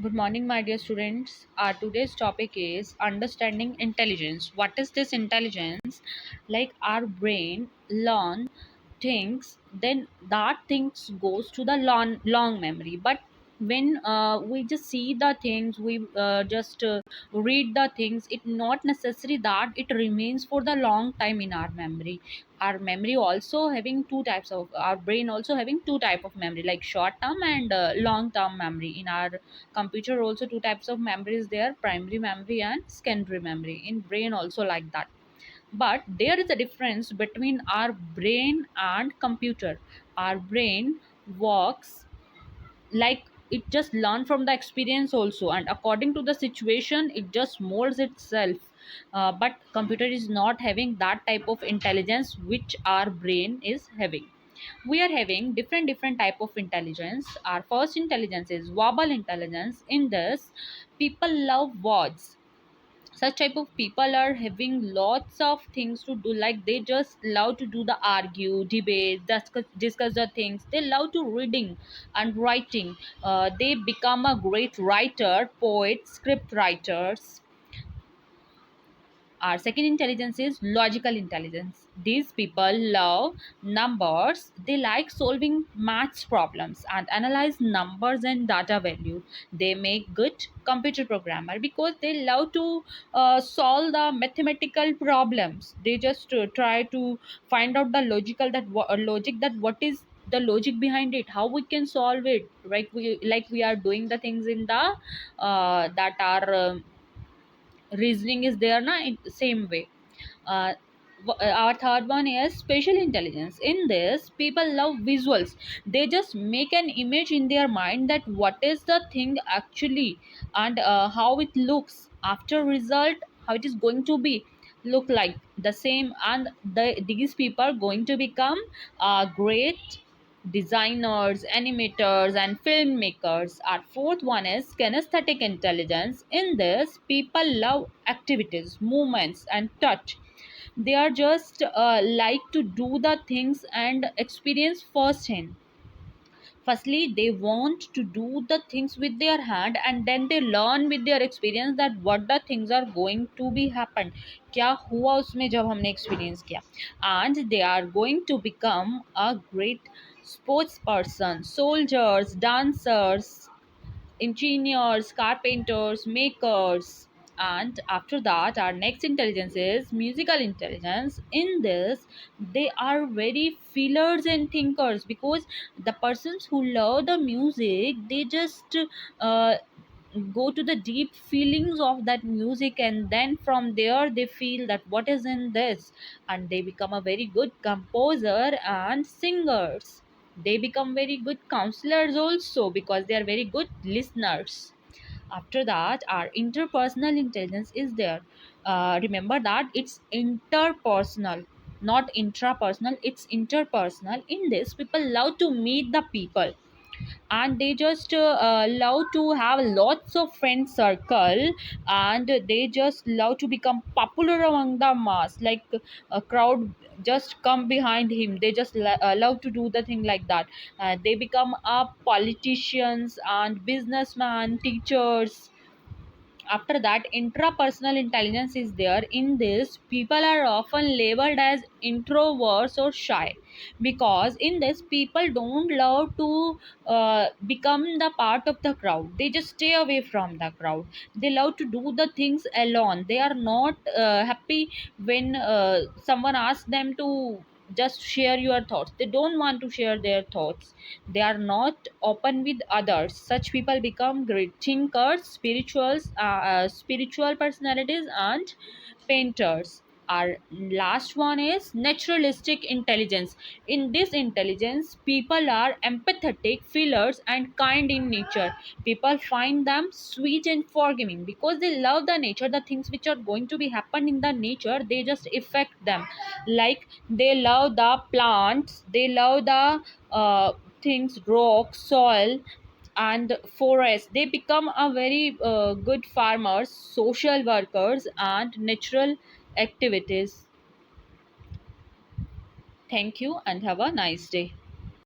Good morning, my dear students. Our today's topic is understanding intelligence. What is this intelligence? Like our brain learn things, then that things goes to the long memory. But when we just see the things, we just read the things. It not necessary that it remains for the long time in our memory. Our memory also having two types of our brain also having two type of memory, like short term and long term memory. In our computer also two types of memory is there, primary memory and secondary memory. In brain also like that, but there is a difference between our brain and computer. Our brain works like it just learn from the experience also, and according to the situation it just molds itself. But computer is not having that type of intelligence which our brain is having. We are having different type of intelligence. Our first intelligence is verbal intelligence. In this, people love words. Such type of people are having lots of things to do, like they just love to do the argue, debate, discuss the things. They love to reading and writing. They become a great writer, poet, script writers. Our second intelligence is logical intelligence. These people love numbers. They like solving maths problems and analyze numbers and data value. They make good computer programmer because they love to solve the mathematical problems. They just try to find out the logic, that what is the logic behind it, how we can solve it, right? We are doing the things in the that are reasoning is there na, in the same way. uh, our third one is spatial intelligence. In this, people love visuals. They just make an image in their mind that what is the thing actually, and how it looks after result, how it is going to be look like the same. And these people are going to become great designers, animators, and filmmakers. Our fourth one is kinesthetic intelligence. In this, people love activities, movements, and touch. They are just like to do the things and experience firsthand. Firstly, they want to do the things with their hand, and then they learn with their experience that what the things are going to be happen, क्या हुआ उसमें जब हमने experience किया. And they are going to become a great sports person, soldiers, dancers, engineers, carpenters, makers. And after that, our next intelligence is musical intelligence. In this, they are very feelers and thinkers, because the persons who love the music, they just uh, go to the deep feelings of that music, and then from there they feel that what is in this, and they become a very good composer and singers. They become very good counselors also, because they are very good listeners. After that, our interpersonal intelligence is there. Remember that it's interpersonal, not intrapersonal, it's interpersonal. In this, people love to meet the people, and they just love to have lots of friend circle, and they just love to become popular among the mass, like a crowd just come behind him. They just love to do the thing like that. They become politicians and businessmen, teachers. After that, intrapersonal intelligence is there. In this, people are often labeled as introverts or shy, because in this, people don't love to become the part of the crowd. They just stay away from the crowd. They love to do the things alone. They are not happy when someone asks them to just share your thoughts. They don't want to share their thoughts. They are not open with others. Such people become great thinkers, spiritual personalities, and painters. Our last one is naturalistic intelligence. In this intelligence, people are empathetic, feelers, and kind in nature. People find them sweet and forgiving because they love the nature. The things which are going to be happen in the nature, they just affect them. Like they love the plants, they love the things, rock, soil, and forest. They become a very good farmers, social workers, and natural activities. Thank you and have a nice day.